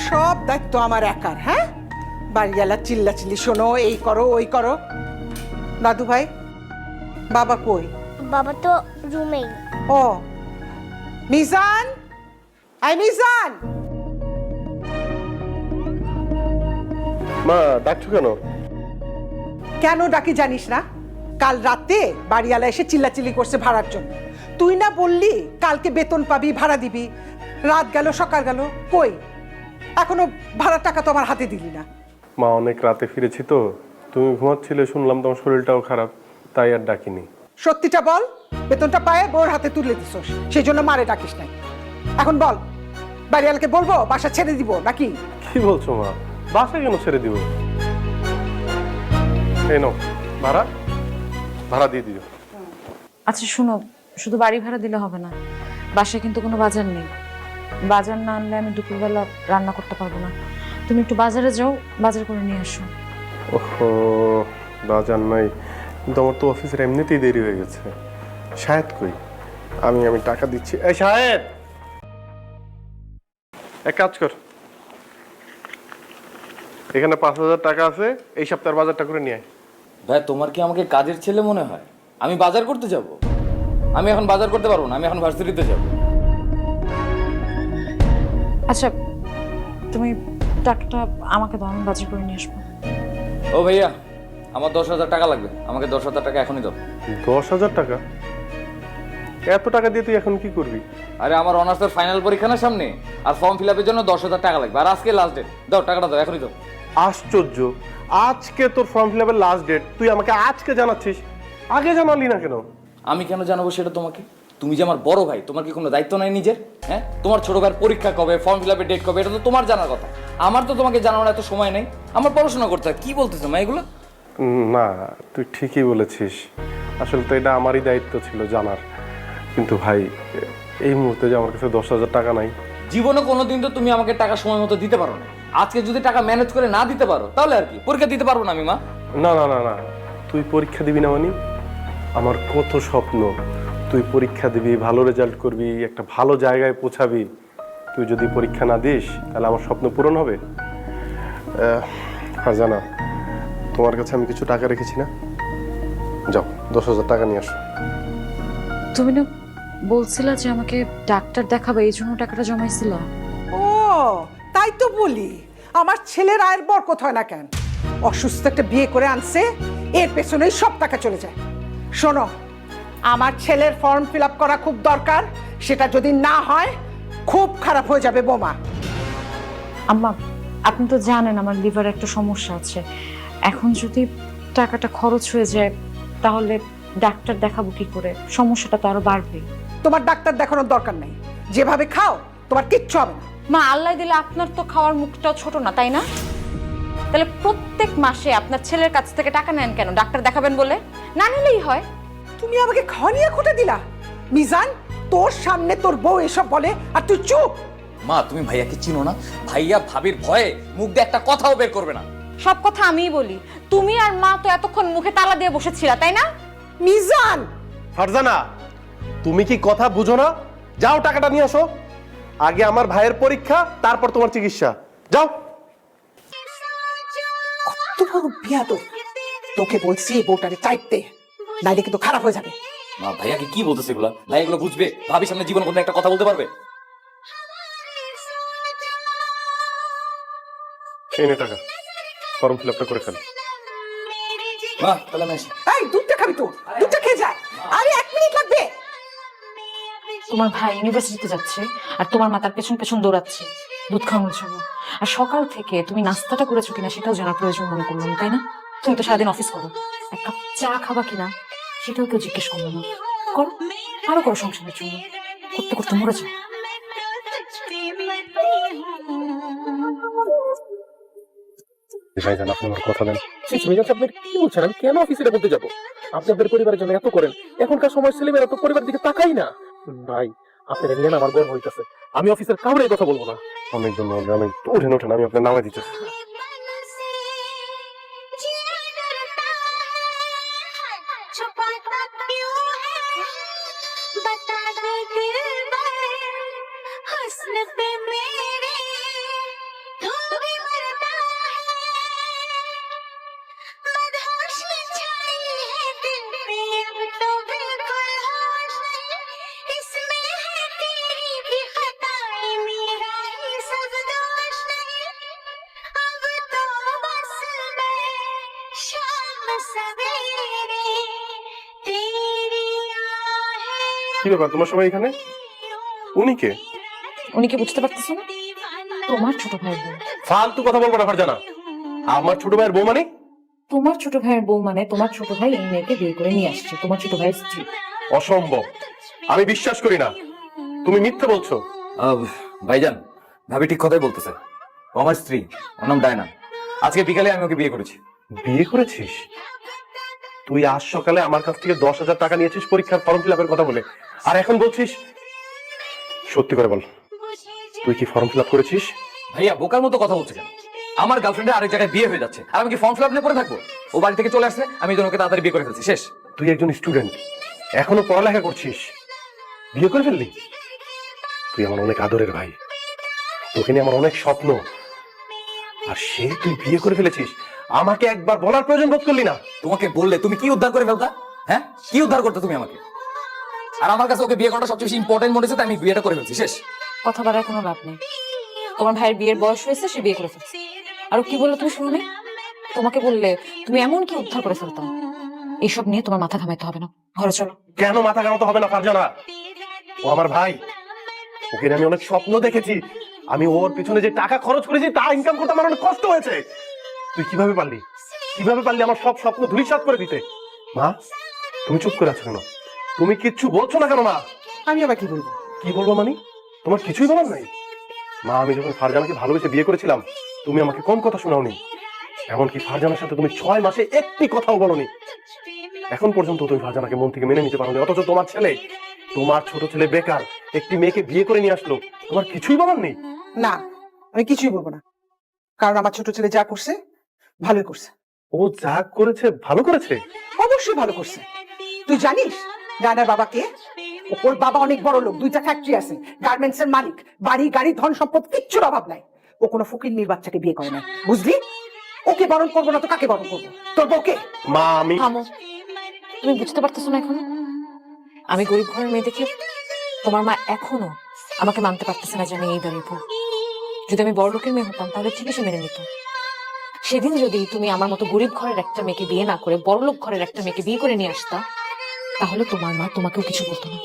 সব দায়িত্ব আমার একার। হ্যাঁ, বাড়িওয়ালা চিল্লাচিল্লি শোনো, এই করো ওই করো। দাদু ভাই, বাবা কই? বাবা তো রুমেই। ও মিজান, আই মিজান। মা ডাকছো কেন? কেন ডাকি জানিস না? কাল রাতে বাড়িওয়ালা এসে চিল্লাচিল্লি করছে ভাড়ার জন্য। তুই না বললি কালকে বেতন পাবি, ভাড়া দিবি। রাত গেল সকাল গেল, কই এখনো ভাড়ার টাকা তো আমার হাতে দিলি না। মা অনেক রাতে ফিরেছি তো, তুমি ঘুমাচ্ছিলে, শুনলাম তোমার শরীরটাও খারাপ, তাই আর ডাকিনি। সত্যিটা বল, বেতনটা পায়ে বউর হাতে তুলে দিছস, সেই জন্য মারে ডাকিস নাই। এখন বল, বাড়িওয়ালাকে বলবো বাসা ছেড়ে দিব নাকি? কি বলছো মা? বাসা কেন ছেড়ে দিব? এই নাও ভাড়া, ভাড়া দিয়ে দিও। আচ্ছা শোনো, শুধু বাড়ি ভাড়া দিলে হবে না, বাসায় কিন্তু কোনো বাজার নেই। বাজার না আনলে আমি দুপুরবেলা রান্না করতে পারবো না। তুমি একটু বাজারে যাও, বাজার করে নিয়ে আসো। ওহো, বাজার নাই, কিন্তু আমার তো অফিসের এমনিতেই দেরি হয়ে গেছে। শাহেদ কই? আমি টাকা দিচ্ছি। এই শাহেদ, এক কাজ কর, এখানে 5,000 টাকা আছে, এই সপ্তাহের বাজারটা করে নিয়ে আয়। ভাই তোমার কি আমাকে কাজের ছেলে মনে হয়? আমি বাজার করতে যাব? আমি এখন বাজার করতে পারবো না, আমি এখন ভার্সিটিতে যাব। আচ্ছা তুমি টাকাটা আমাকে দাও, আমি বাজার করে নিয়ে আসবো। ও ভাইয়া, আমার 10,000 টাকা লাগবে, আমাকে 10,000 টাকা এখনই দাও। 10,000 টাকা? এত টাকা দিয়ে তুই এখন কি করবি? আরে আমার অনার্সের ফাইনাল পরীক্ষা না সামনে, আর ফর্ম ফিল আপের জন্য 10,000 টাকা লাগবে, আর আজকে লাস্ট ডেট। দাও টাকাটা, দাও এখনই দাও। আশ্চর্য, আজকে তোর ফর্ম ফিল আপের লাস্ট ডেট, তুই আমাকে আজকে জানাচ্ছিস, আগে জানালি না কেন? আমি কেন জানাবো সেটা তোমাকে? তুমি যে আমার বড় ভাই, তোমার কি কোনো দায়িত্ব নাই নিজের? হ্যাঁ, তোমার ছোট ভাইয়ের পরীক্ষা কবে, ফর্ম ফিল আপের ডেট কবে, এটা তো তোমার জানার কথা। আমার তো তোমাকে জানানোর এত সময় নেই, আমার পড়াশোনা করতে হয়। কি বলতেছো মা এগুলো? না, তুই ঠিকই বলেছিস, আসলে তো এটা আমারই দায়িত্ব ছিল জানার। কিন্তু ভাই, এই মুহূর্তে যে আমার কাছে 10,000 টাকা নাই। জীবনে কোনোদিন তো তুমি আমাকে টাকা সময় মতো দিতে পারো না। আজকে যদি টাকা ম্যানেজ করে না দিতে পারো, তাহলে আর কি, পরীক্ষা দিতে পারবো না আমি মা। না না না না, তুই পরীক্ষা দিবি না মানে? আমার কত স্বপ্ন, তুই পরীক্ষা দিবি, ভালো রেজাল্ট করবি, একটা ভালো জায়গায় পৌঁছাবি। তুই যদি পরীক্ষা না দিস, তাহলে আমার স্বপ্ন পূরণ হবে? আর জানা, তোমার কাছে আমি কিছু টাকা রেখেছি না, যাও 10,000 টাকা নিয়ে আসো। তুমি না বলছিলা যে আমাকে ডাক্তার দেখাবে, এই জন্য টাকাটা জমাইছিলা? ও তাই তো বলি, আমার ছেলের আয়ের বরকত হয় না কেন? অসুস্থ একটা বিয়ে করে আনছে, এর পেছনেই সব টাকা চলে যায়। শোনো, আমার ছেলের ফর্ম ফিল আপ করা খুব দরকার, সেটা যদি না হয় খুব খারাপ হয়ে যাবে বোমা। আম্মা, আপনি তো জানেন আমার লিভারে একটা সমস্যা আছে। এখন যদি টাকাটা খরচ হয়ে যায়, তাহলে ডাক্তার দেখাবো কি করে? সমস্যাটা তো আরো বাড়বে। তোমার ডাক্তার দেখানোর দরকার নেই, যেভাবে খাও তোমার কিচ্ছু হবে না। মা, আল্লাহ দিলে আপনার তো খাওয়ার মুখটাও ছোট না, তাই না? তাহলে প্রত্যেক মাসে আপনার ছেলের কাছ থেকে টাকা নেন কেন? ডাক্তার দেখাবেন বলে? না নিলেই হয়। তুমি আমাকে খাওয়া নিয়ে খুঁটে দিলা। মিজান, তোর সামনে তোর বউ এসব বলে আর তুই চুপ। মা, তুমি ভাইয়াকে চিনো না? ভাইয়া ভাবির ভয়ে মুখ দিয়ে একটা কথাও বের করবে না। সব কথা আমিই বলি, তুমি আর মা তো এতক্ষণ মুখে তালা দিয়ে বসেছিলা, তাই না? মিজান, ফারজানা, তুমি কি কথা বুঝো না? যাও টাকাটা নিয়ে আসো, আগে আমার ভাইয়ের পরীক্ষা, তারপর তোমার চিকিৎসা। যাও। কত বড় বিয়াদব! তোকে বলছি এই বউটারে চাইতে, নাইলে কিন্তু খারাপ হয়ে যাবে। মা, ভাইয়াকে কি বলতেছে এগুলা? ভাই এগুলো বুঝবে? ভাবির সামনে জীবন কোনো একটা কথা বলতে পারবে? এই নে টাকা, ফর্ম ফিল আপটা করে ফেল। মা, তাহলে আমি আসি। এই দুধটা খাবি তো, দুধটা খেয়ে যা। আরে 1 মিনিট লাগবে। তোমার ভাই ইউনিভার্সিটিতে যাচ্ছে আর তোমার মা তার পেছন পেছন দৌড়াচ্ছে দুধ খাওয়ানোর জন্য। আর সকাল থেকে তুমি নাস্তাটা করেছো কিনা সেটাও জানার প্রয়োজন মনে করলাম, তাই না? তুমি তো সারাদিন অফিস করো, এক কাপ চা খাবা কিনা সেটাও কেউ জিজ্ঞেস করলো না। করো, আরো করো সংসারের জন্য, করতে করতে মরে যাও। ভাইজান, আপনি আমার কথা দেন। আপনি কি বলছেন? আমি কেন অফিসে বলতে যাবো? আপনি আপনার পরিবারের জন্য এত করেন, এখনকার সময় ছেলেমেয়েরা তো পরিবার দিকে তাকাই না। ভাই, আপনার নিয়ে না আমার গর্ব হইতেছে। আমি অফিসের কাউরে এই কথা বলবো না। অনেক ধন্যবাদ, অনেক। ওঠেন ওঠেন, আমি আপনার নামে দিতেছি। কি ব্যাপার তোমার সবাই এখানে? উনি কে? উনি কি বুঝতে পারতেছো না? তোমার ছোট ভাইয়ের বউ। ফালতু কথা বলবো না ফারজানা। আমার ছোট ভাইয়ের বউ মানে? তোমার ছোট ভাইয়ের বউ মানে তোমার ছোট ভাই এই মেয়েকে বিয়ে করে নিয়ে আসছে, তোমার ছোট ভাইয়ের স্ত্রী। অসম্ভব, আমি বিশ্বাস করি না। তুমি মিথ্যে বলছো। ভাইজান, ভাবি ঠিক কথাই বলতেছে। ও আমার স্ত্রী, ওর নাম ডায়না। আজকে বিকালে আমি ওকে বিয়ে করেছি। বিয়ে করেছিস? তুই আজ সকালে আমার কাছ থেকে 10,000 টাকা নিয়েছিস পরীক্ষার ফর্ম ফিল আপের কথা বলে, আর এখন বলছিস? সত্যি করে বল, তুই কি ফর্ম ফিল আপ করেছিস? ভাইয়া বোকার মতো কথা বলছে কেন? আমার গার্লফ্রেন্ডের আরেক জায়গায় বিয়ে হয়ে যাচ্ছে, আর আমি কি ফর্ম ফিল আপ নিয়ে পড়ে থাকবো? ও বাড়ি থেকে চলে আসলে আমি এই জন্য ওকে তাড়াতাড়ি বিয়ে করে ফেলছি, শেষ। তুই একজন স্টুডেন্ট, এখনো পড়ালেখা করছিস, বিয়ে করে ফেললি? তুই আমার অনেক আদরের ভাই, তোকে নিয়ে আমার অনেক স্বপ্ন, আর সে তুই বিয়ে করে ফেলেছিস। আমাকে একবার বলার প্রয়োজন বোধ করলি না? তোমাকে বললে তুমি কি উদ্ধার করে ফেলতা? হ্যাঁ, কি উদ্ধার করতে তুমি আমাকে? আর আমার কাছে ওকে বিয়ে করাটা সবচেয়ে বেশি ইম্পর্টেন্ট মনে হচ্ছে, তাই আমি বিয়েটা করে ফেলছি, শেষ। কথা বলার কোনো লাভ নেই। তোমার ভাইয়ের বিয়ের বয়স হয়েছে, সে বিয়ে করে ফেলছে। আর ও কি বললো তুমি শুনো নাই? তোমাকে বললে তুমি এমন কি উদ্ধার করে ফেলতাম। এইসব নিয়ে তোমার মাথা ঘামাইতে হবে না, ঘরে চলো। কেন মাথা ঘামাতে হবে না ফারজানা? ও আমার ভাই, ওকে নিয়ে আমি অনেক স্বপ্ন দেখেছি। আমি ওর পিছনে যে টাকা খরচ করেছি তা ইনকাম করতে আমার অনেক কষ্ট হয়েছে। তুই কিভাবে পারলি আমার সব স্বপ্ন ধূলিসাৎ করে দিতে? মা, তুমি চুপ করে আছো কেন? তুমি কিচ্ছু বলছো না কেন? মা, আমি আবার কি বলবো? কি বলবো মানে? তোমার কিছুই বলার নাই? মা, আমি যখন ফারজানাকে ভালোবেসে বিয়ে করেছিলাম, তুমি আমাকে কম কথা শোনাওনি। এমনকি ফারজানার সাথে তুমি 6 মাসে একটি কথাও বলোনি। এখন পর্যন্ত তুমি ফারজানাকে মন থেকে মেনে নিতে পারোনি, অথচ তোমার ছোট ছেলে বেকার, একটি মেয়েকে বিয়ে করে নিয়ে আসলো, তোমার কিছুই বলার নেই? না, আমি কিছুই বলবো না, কারণ আমার ছোট ছেলে যা করছে ভালোই করছে। ও যা করেছে ভালো করেছে? অবশ্যই ভালো করছে। তুই জানিস ডায়নার বাবাকে? ওর বাবা অনেক বড় লোক, 2টা ফ্যাক্টরি আছে, গার্মেন্টস এর মালিক, বাড়ি গাড়ি ধন সম্পদ কিচ্ছুর অভাব নাই। ও কোনো ফকিন্নির বাচ্চাকে বিয়ে করে না, বুঝলি? ওকে বরণ করবো না তো কাকে বরণ করবো? তোর বউকে? মা, আমি থামো, তুমি বুঝতে পারতেছো না এখন? আমি গরিব ঘরের মেয়ে দেখে তোমার মা এখনো আমাকে মানতে পারতেছে না যে আমি এই বাড়ির বউ। যদি আমি বড় লোকের মেয়ে হতাম তাহলে ঠিক আছে মেনে নিত। সেদিন যদি তুমি আমার মতো গরিব ঘরের একটা মেয়েকে বিয়ে না করে বড় লোক ঘরের একটা মেয়েকে বিয়ে করে নিয়ে আসতা, তাহলে তোমার মা তোমাকেও কিছু বলতো না।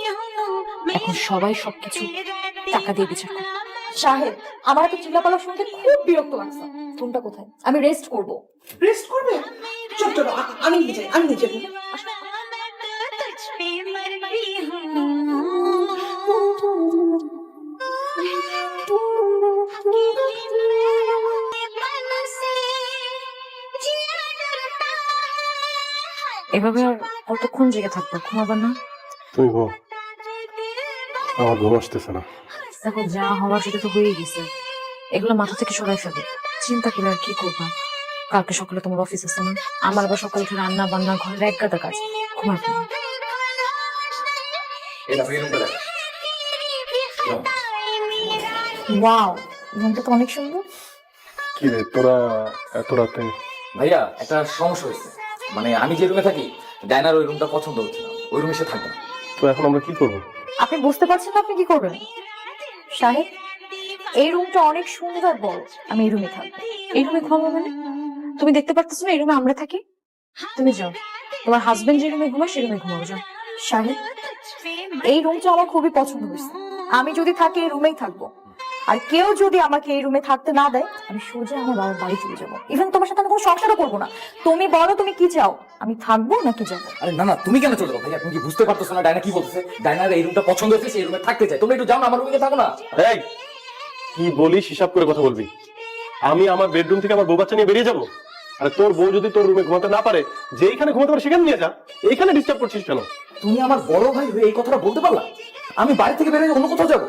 এখন সবাই সবকিছু টাকা দিয়ে বিচার করে। সাহেব, আমার তো চিল্লাপালা শুনতে খুব বিরক্ত লাগছে। ফোনটা কোথায়? আমি রেস্ট করব। রেস্ট করবে? চল চলো, আমি নিয়ে যাই, আমি নিয়ে যাবো। এভাবে আর কতক্ষণ জেগে থাকবো? ঘুমাবার না? তুই ঘুম, আমার ঘুম আসতেছে না। দেখো, যা হওয়ার সেটা তো হয়েই গেছে, এগুলো মাথা থেকে সরাই ফেলে। চিন্তা করলে আর কি করবা? কালকে সকালে তোমার অফিস আছে না? আমার আবার সকালে উঠে রান্না বান্না, ঘরের এক গাদা কাজ। ঘুমার পড়ি। ওয়াও, রুমটা তো অনেক সুন্দর। কি রে তোরা এত রাতে? ভাইয়া, একটা সমস্যা হয়েছে। মানে আমি যে রুমে থাকি, ডায়নার ওই রুমটা পছন্দ হচ্ছে না, ওই রুমে সে থাকবে না। তো এখন আমরা কি করবো? আপনি বুঝতে পারছেন না আপনি কি করবেন? সাহেব, এই রুমটা অনেক সুন্দর আর বড়। আমি এই রুমে থাকবো। এই রুমে ঘুমাবো মানে? তুমি দেখতে পারতেছো না এই রুমে আমরা থাকি? তুমি যাও, তোমার হাজবেন্ড যে রুমে ঘুমায় সেই রুমে ঘুমাবো। যাও। সাহেব, এই রুমটা আমার খুবই পছন্দ হয়েছে। আমি যদি থাকি এই রুমেই থাকবো। আর কেউ যদি আমাকে এই রুমে থাকতে না দেয়, আমি সোজা আমার বাবার বাড়ি চলে যাবো। ইভেন তোমার সাথে আমি কোনো সংসারও করবো না। তুমি বলো তুমি কি চাও, আমি থাকবো নাকি যাবো? আরে না না, তুমি কেন চলে যাবো ভাইয়া? তুমি কি বুঝতে পারতেছো না ডায়না কি বলতেছে? ডায়নার এই রুমটা পছন্দ হয়েছে, সেই রুমে থাকতে চাই। তুমি একটু যাও না, আমার রুমে থাকো না। এই, কি বলিস হিসাব করে কথা বলবি। আমি আমার বেডরুম থেকে আমার বউ বাচ্চা নিয়ে বেরিয়ে যাবো? আর তোর বউ যদি তোর রুমে ঘুমাতে না পারে, যেইখানে ঘুমাতে পারে সেখানে নিয়ে যা। এইখানে ডিস্টার্ব করছিস কেন? তুমি আমার বড় ভাই হয়ে এই কথাটা বলতে পারলা? আমি বাড়ি থেকে বেরিয়ে অন্য কোথাও যাবো?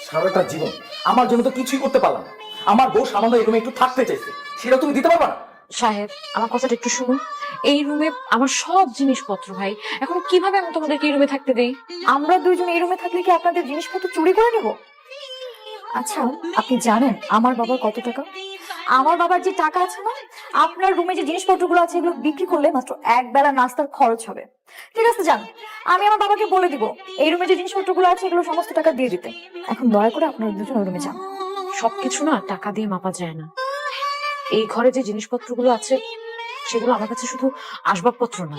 সারাটা জীবন আমার জন্য তো কিছুই করতে পারলাম না। আমার বউ সামান্য এই রুমে একটু থাকতে চাইছে, সেটা তুমি দিতে পারবা না? সাহেব, আমার কথাটা একটু শুনুন। এই রুমে আমার সব জিনিসপত্র ভাই। এখন কিভাবে আমি তোমাদেরকে এই রুমে থাকতে দেই? আমরা দুইজন এই রুমে থাকলে কি আপনাদের জিনিসপত্র চুরি করে নেব? আচ্ছা, আপনি জানেন আমার বাবার কত টাকা? আমার বাবার যে টাকা আছে না, আপনার রুমে যে জিনিসপত্রগুলো আছে এগুলো বিক্রি করলে মাত্র এক বেলা নাস্তার খরচ হবে। ঠিক আছে, যান, আমি আমার বাবাকে বলে দিব এই রুমে যে জিনিসপত্রগুলো আছে এগুলো সমস্ত টাকা দিয়ে দিতে। এখন দয়া করে আপনারা দুজন ওই রুমে যান। সবকিছু না টাকা দিয়ে মাপা যায় না। এই ঘরে যে জিনিসপত্রগুলো আছে সেগুলো আমার কাছে শুধু আসবাবপত্র না,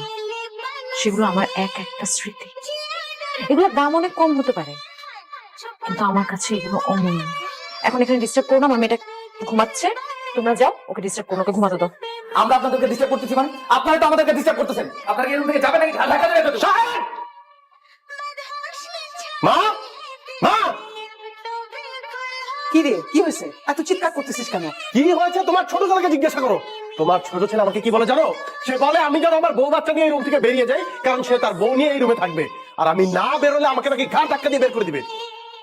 সেগুলো আমার এক একটা স্মৃতি। এগুলোর দাম অনেক কম হতে পারে, কিন্তু আমার কাছে এগুলো অমূল্য। এখন এখানে ডিস্টার্ব করো না, আমার মেয়েটা ঘুমাচ্ছে, তোমরা যাও, ওকে ডিস্টার্ব করো, ওকে ঘুমাতে দাও। আমরা আপনাদেরকে ডিস্টার্ব করতেছি মানে? আপনারা তো আমাদেরকে ডিস্টার্ব করতেছেন। আপনারা কি এরকম থেকে যাবেন নাকি ঢাকা যাবেন? মা, মা, কি রে, কি হয়েছে? এত চিৎকার করতেছিস কেন? কি হয়েছে তোমার ছোট ছেলেকে জিজ্ঞাসা করো। তোমার ছোট ছেলে আমাকে কি বলে জানো? সে বলে আমি যেন আমার বউ বাচ্চা নিয়ে এই রুম থেকে বেরিয়ে যাই, কারণ সে তার বউ নিয়ে এই রুমে থাকবে, আর আমি না বেরোলে আমাকে নাকি ঘাট ধাক্কা দিয়ে বের করে দিবে।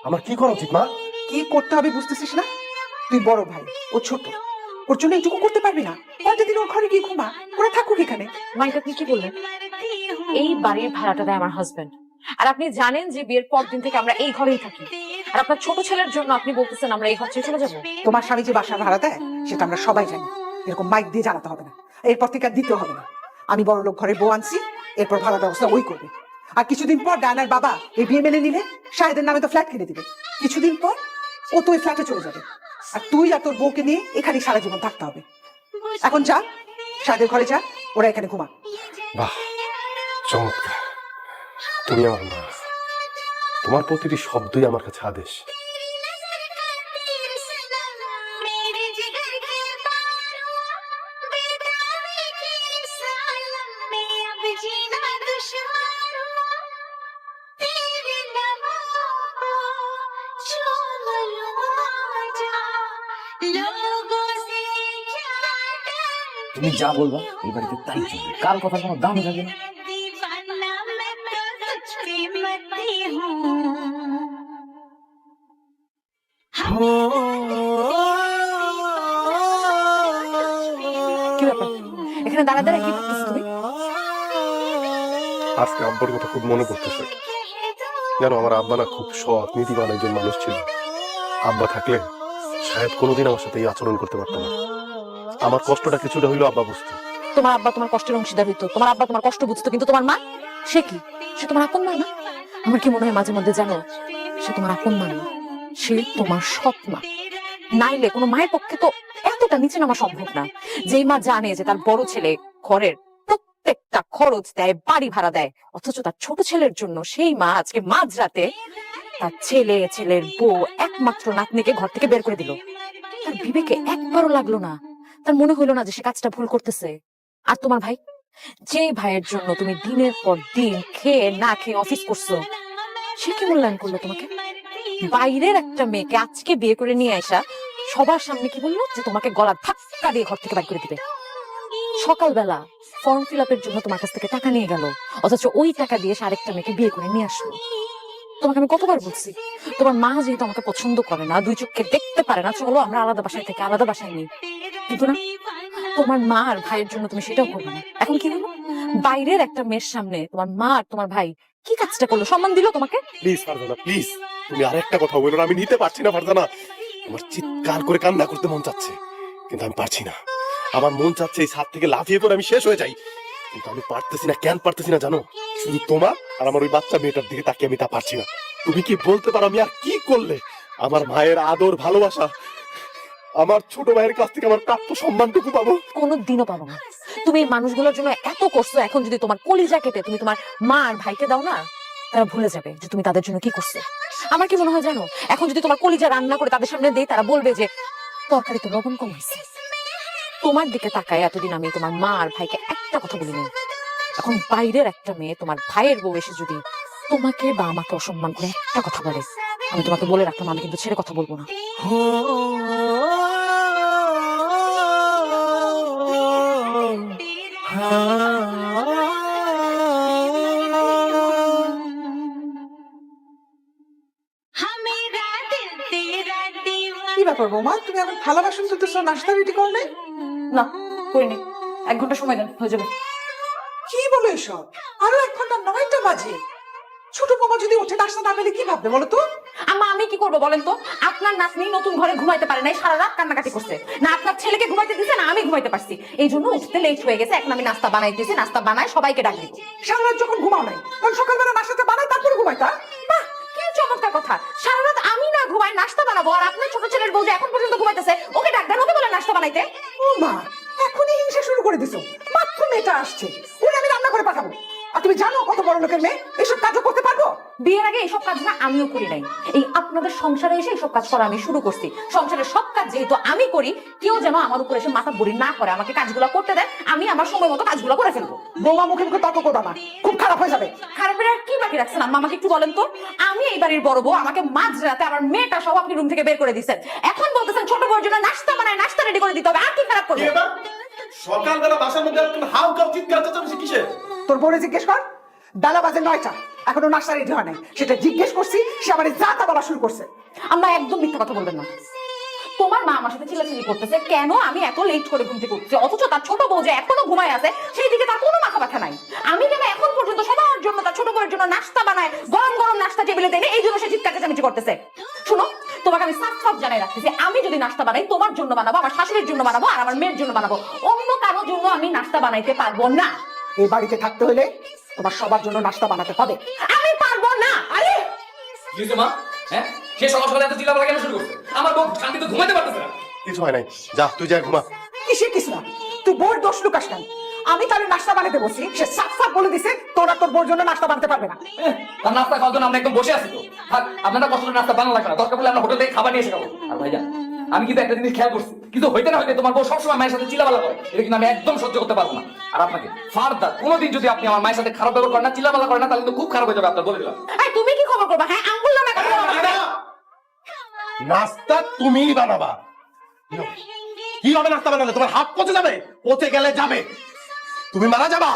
আমার কি করা উচিত মা? কি করতে হবে বুঝতেছিস না? তুই বড় ভাই, ও ছোট, ওর জন্য এইটুকু করতে পারবি না? কয়টা দিন ওর ঘরে গিয়ে ঘুমা, ওরা থাকুক এখানে। মাইক, আপনি কি বললেন? এই বাড়ির ভাড়াটা দেয় আমার হাজবেন্ড, আর আপনি জানেন যে বিয়ের পর দিন থেকে আমরা এই ঘরেই থাকি, আর আপনার ছোট ছেলের জন্য আপনি বলতেছেন আমরা এই ঘর ছেড়ে চলে যাবো? তোমার স্বামী যে বাসা ভাড়া দেয় সেটা আমরা সবাই জানি, এরকম মাইক দিয়ে জানাতে হবে না, এরপর থেকে আর দিতে হবে না। আমি বড় লোক ঘরের বউ আনছি, এরপর ভাড়া ব্যবস্থা ওই করবে। আর কিছুদিন পর ডায়নার বাবা এই বিয়ে মেনে নিলে শাহেদের নামে তো ফ্ল্যাট কিনে দিবে, কিছুদিন পর ও তো ওই ফ্ল্যাটে চলে যাবে, আর তুই আর তোর বউকে নিয়ে এখানে সারা জীবন থাকতে হবে। এখন যা, শাহেদের ঘরে যা, ওরা এখানে ঘুমা। বাহ, চমৎকার। তুমি আমার মা, তোমার প্রতিটি শব্দই আমার কাছে আদেশ। তুমি যা বলবা এই বাড়িতে তাই চলবে, কার কথা কোনো দাম থাকবে না। কি ব্যাপার, এখানে দাঁড়া দাঁড়া কি করতেছো তুমি? আজকে আব্বার কথা খুব মনে পড়তেছে। জানো, আমার আব্বা না খুব সৎ নীতিবান একজন মানুষ ছিল। আব্বা থাকলে শায়দ কোনোদিন আমার সাথে এই আচরণ করতে পারতো না। আমার কষ্টটা কিছুটা হইলো আব্বা বুঝতো। তোমার আব্বা তোমার কষ্টের অংশীদার হইতো, তোমার আব্বা তোমার কষ্ট বুঝতো, কিন্তু তোমার মা, সে কি? সে তোমার আপন মা না? আমার কি মনে হয় মাঝে মধ্যে, জানো, সে তোমার আপন মা না, সে তোমার সৎ মা। নাইলে কোনো মায়ের পক্ষে তো এতটা নিচে নামা সম্ভব না। যেই মা জানে যে তার বড় ছেলে ঘরের প্রত্যেকটা খরচ দেয়, বাড়ি ভাড়া দেয়, অথচ তার ছোট ছেলের জন্য সেই মা আজকে মাঝরাতে তার ছেলে, ছেলের বউ, একমাত্র নাতনিকে ঘর থেকে বের করে দিল। তার বিবেকে একবারও লাগলো না, তার মনে হইলো না যে সে কাজটা ভুল করতেছে। আর তোমার ভাই, যে ভাইয়ের জন্য তুমি দিনের পর দিন খেয়ে না খেয়ে অফিস করছো, সে কি মূল্যায়ন করলো তোমাকে? বাইরের একটা মেয়েকে আজকে বিয়ে করে নিয়ে আসা, সবার সামনে কি বললো যে তোমাকে গলা ধাক্কা দিয়ে ঘর থেকে বাইর করে দিবে। সকালবেলা ফর্ম ফিল আপের জন্য তোমার কাছ থেকে টাকা নিয়ে গেল, অথচ ওই টাকা দিয়ে সে আরেকটা মেয়েকে বিয়ে করে নিয়ে আসলো। তোমাকে আমি কতবার বলছি, তোমার মা যেহেতু আমাকে পছন্দ করে না, দুই চোখে দেখতে পারে না, চলো আমরা আলাদা বাসায় থেকে আলাদা বাসায় নেই। কিন্তু না, তোমার মা আর ভাইয়ের জন্য তুমি সেটাও করবে না। এখন কি হলো? বাইরের একটা মেয়ের সামনে তোমার মা আর তোমার ভাই কি কাজটা করলো? সম্মান দিল তোমাকে? প্লিজ ফারজানা, প্লিজ, তুমি আরেকটা কথা বলো না। আমি নিতে পারছি না ফারজানা। আমার চিৎকার করে কান্না করতে মন চাচ্ছে, কিন্তু আমি পারছি না। আমার মন চাচ্ছে এই ছাদ থেকে লাফিয়ে পড়ে আমি শেষ হয়ে যাই, কিন্তু আমি পারতেছি না। কেন পারতেছি না জানো? শুধু তোমার আর আমার ওই বাচ্চা মেয়েটার দিকে তাকিয়ে আমি তা পারছি না। তুমি কি বলতে পারো আমি আর কি করলে আমার মায়ের আদর ভালোবাসা, আমার ছোট ভাইয়ের কাছ থেকে আমার প্রাপ্য সম্মানটুকু পাবো? কোনোদিনও পাবো না। তুমি এই মানুষগুলোর জন্য এত করছো, এখন যদি তোমার কলিজা কেটে তুমি তোমার মা আর ভাইকে দাও না, তারা ভুলে যাবে যে তুমি তাদের জন্য কি করছো। আমার কি মনে হয় জানো, এখন যদি তোমার কলিজা রান্না করে তাদের সামনে দেই, তারা বলবে যে তরকারিতে লবণ কম হয়েছে। তোমার দিকে তাকায় এতদিন আমি তোমার মা আর ভাইকে একটা কথা বলিনি। এখন বাইরের একটা মেয়ে, তোমার ভাইয়ের বউ, এসে যদি তোমাকে বা আমাকে অসম্মান করে একটা কথা বলে, আমি তোমাকে বলে রাখলাম, আমি কিন্তু ছেড়ে কথা বলবো না। কি ব্যাপার বৌমা, তুমি এখন থালা বাসন ধুতেছো, নাস্তা রেডি করলে? না, করিনি, 1 ঘন্টা সময় দেন, হয়ে যাবে। কি বলো এসব? আরো 1 ঘন্টা, 9টা বাজে। ছোট বৌমা যদি উঠে নাস্তা না পেলে কি ভাববে বলো তো? আম্মা, আমি কি করবো বলেন তো? আপনার নাতনি নতুন ঘরে ঘুমাইতে পারে নাই, সারা রাত কান্নাকাটি করছে। না আপনার ছেলেকে ঘুমাইতে দিছে, না আমি ঘুমাইতে পারছি। এই জন্য উঠতে লেট হয়ে গেছে। এখন আমি নাস্তা বানাইতেছি, নাস্তা বানায় সবাইকে ডাক দিব। সারা রাত যখন ঘুমাও নাই, তখন সকালবেলা নাস্তাটা বানাই তারপরে ঘুমাইতা? বাহ, কি চমৎকার কথা! সারা রাত আমি না ঘুমাই নাস্তা বানাবো, আর আপনার ছোট ছেলের বউ যে এখন পর্যন্ত ঘুমাইতেছে, ওকে ডাক দেন, ওকে বলে নাস্তা বানাইতে। ও মা, এখনই হিংসা শুরু করে দিছো। মেয়েটা আসছে, ওরে আমি রান্না করে পাঠাবো। আর তুমি জানো কত বড় লোকের মেয়ে, এসব কাজও করতে পারবো? বিয়ের আগে এইসব কাজ না আমিও করি নাই, এই আপনাদের সংসারে এসে এইসব কাজ করা আমি শুরু করছি। সংসারের সব কাজ যেহেতু আমি করি, কেউ যেন আমার উপরে এসে মাথা বড়ি না করে, আমাকে কাজগুলো করতে দেয়, আমি আমার সময় মতো কাজগুলো করে ফেলবো। বৌমা মুখে মুখে তর্ক করবা না, খুব খারাপ হয়ে যাবে। খারাপের আর কি বাকি রাখছেন আম্মা, আমাকে একটু বলেন তো। আমি এই বাড়ির বড় বউ, আমাকে মাঝরাতে আমার মেয়েটা সব আপনি রুম থেকে বের করে দিচ্ছেন, এখন বলতেছেন ছোট বউর জন্য নাস্তা বানায়, নাস্তা রেডি করে দিতে হবে, আর কি খারাপ করবো? সকালবেলা বাসার মধ্যে হাউ কাউ চিৎকার চেঁচামেচি কিসের? তোর বউরে জিজ্ঞেস কর, বেলা বাজে 9টা, এখনো নাস্তা রেডি হয় নাই। সেটা জিজ্ঞেস করছি, সে আমার যা তা বলা শুরু করছে। আম্মা একদম মিথ্যা কথা বলবেন না। তোমার মা আমার সাথে চিল্লাচিল্লি করতেছে কেন আমি এত লেট করে ঘুম থেকে উঠছি, অথচ তার ছোট বউ যে এখনো ঘুমায় আছে সেই দিকে তার কোনো মাথা ব্যথা নাই। আমি কেন এখন পর্যন্ত সবার জন্য, তার ছোট বউয়ের জন্য নাস্তা বানায়, গরম গরম নাস্তা টেবিলে দেয়, এই জন্য সে চিৎকার চেঁচামেচি করতেছে। শুনো, তোমাকে আমি সাফ সাফ জানাই রাখতেছি, আমি যদি নাস্তা বানাই তোমার জন্য বানাবো, আমার শাশুড়ির জন্য বানাবো, আর আমার মেয়ের জন্য বানাবো, অন্য কারোর জন্য আমি নাস্তা বানাইতে পারবো না। এই বাড়িতে থাকতে হলে তোমার সবার জন্য নাস্তা বানাতে হবে। আমি পারবো না। আরে কি হয়েছে মা? হ্যাঁ, সে সকাল সকাল এত চিল্লাপালা কেন শুরু করছে? আমার বউ শান্তিতে ঘুমাইতে পারতেছে না। কিছু হয় নাই, যা তুই যা ঘুমা। কিসের কিছু না, তুই বোর দোষ লুকাস কেন? আমি তাহলে নাস্তা বানাতে বসি, সে সাফ সাফ বলে দিছে তোরা তোর বোর জন্য নাস্তা বানাতে পারবে না। তার নাস্তা খাওয়ার জন্য আমরা একদম বসে আছি তো। থাক, আপনারা কষ্ট করে নাস্তা বানানো লাগবে না, দরকার পড়লে আমরা হোটেল থেকে খাবার নিয়ে এসে খাবো। আর ভাইজান, আমি কিন্তু একটা জিনিস খেয়াল করছি, কিন্তু হইতে না হইতে তোমার বউ সবসময় মায়ের সাথে চিল্লাপালা করে, এটা কিন্তু আমি একদম সহ্য করতে পারবো না। আর আপনাকে ফার্দার কোনোদিন যদি আপনি আমার মায়ের সাথে খারাপ ব্যবহার করেন না, চিল্লাপালা করেন না, তাহলে কিন্তু খুব খারাপ হয়ে যাবে, আপনার বলে দিলাম। এই, তুমি কি খবর করবা? হ্যাঁ, আঙ্গুল নামে কথা বলবা। নাস্তা তুমিই বানাবা। কি হবে নাস্তা বানালে? তোমার হাত পচে যাবে, পচে গেলে যাবে, তুমি মারা যাবা,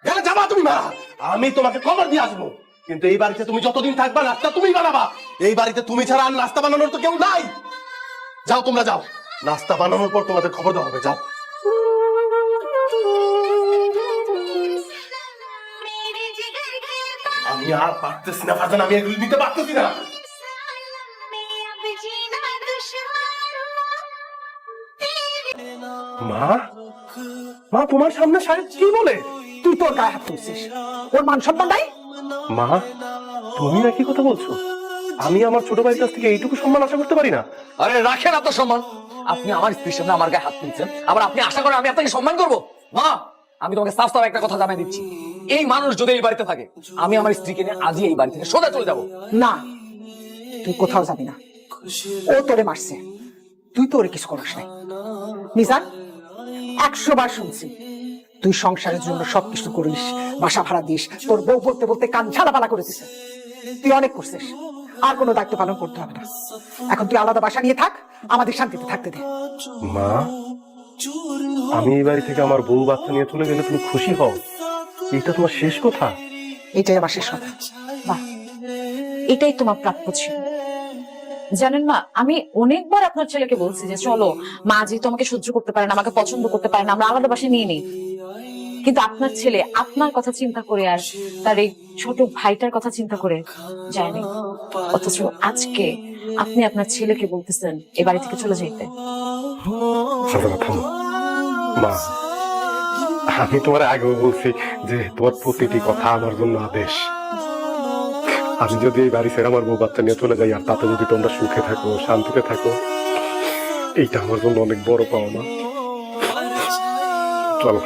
গেলে যাবা তুমি মারা। আমি তোমাকে খবর দিয়ে আসবো, কিন্তু এই বাড়িতে তুমি যতদিন থাকবা নাস্তা তুমিই বানাবা। এই বাড়িতে তুমি ছাড়া আর নাস্তা বানানোর তো কেউ নাই। যাও, তোমরা যাও, নাস্তা বানানোর পর তোমাদের খবর দেওয়া হবে। যাও। আমি আর পারতেছি না ফারজান, আমি এগুলো নিতে পারতেছি না। মা, মা তোমার সামনে সাহেব কি বলে? তুই তোর গায়ে হাত তুলছিস, ওর মান সম্মান নাই। মা, তুমি নাকি কথা বলছো? আমি আমার ছোট ভাইয়ের কাছ থেকে এইটুকু সম্মান আশা করতে পারি না? আরে রাখেন আপনার সম্মান, আপনি আমার স্ত্রীর সামনে আমার গায়ে হাত তুলছেন, আবার আপনি আশা করেন আমি আপনাকে সম্মান করবো? মা, আমি তোমাকে সাফ সাফ একটা কথা জানাই দিচ্ছি, এই মানুষ যদি এই বাড়িতে থাকে, আমি আমার স্ত্রীকে নিয়ে আজই এই বাড়ি থেকে সোজা চলে যাবো। না, তুই কোথাও যাবি না। ও তোরে মারছে, তুই তো ওরে কিছু করিস নাই। মিজান, 100 বার শুনছি তুই সংসারের জন্য সবকিছু করিস, বাসা ভাড়া দিস, তোর বউ বলতে বলতে কান ঝালাপালা করে দিছে। তুই অনেক করছিস, আর কোনো দায়িত্ব পালন করতে হবে না। এখন তুই আলাদা বাসা নিয়ে থাক, আমাদের শান্তিতে থাকতে দে। মা, আমি এই বাড়ি থেকে আমার বউ বাচ্চা নিয়ে চলে গেলে তুমি খুশি হও? এটা তোমার শেষ কথা? এটাই আমার শেষ কথা। বাহ, এটাই তোমার প্রাপ্য ছিল। জানেন মা, আমি অনেকবার আপনার ছেলেকে বলছি যে চলো, মা যেহেতু আমাকে সহ্য করতে পারে না, আমাকে পছন্দ করতে পারে না, আমরা আলাদা বাসায় নিয়ে নিই, কিন্তু আপনার ছেলে আপনার কথা চিন্তা করে আর তার এই ছোট ভাইটার কথা চিন্তা করে যায়নি। অথচ আজকে আপনি আপনার ছেলেকে বলতেছেন এ বাড়ি থেকে চলে যেতে। মা, আমি তোমার আগেও বলছি যে তোমার প্রতিটি কথা আমার জন্য আদেশ। আমি যদি এই বাড়ি ছেড়ে আমার বউ বাচ্চা নিয়ে চলে যাই, আর তাতে যদি তোমরা সুখে থাকো, শান্তিতে থাকো, এইটা আমার জন্য অনেক বড় পাওনা। চলো।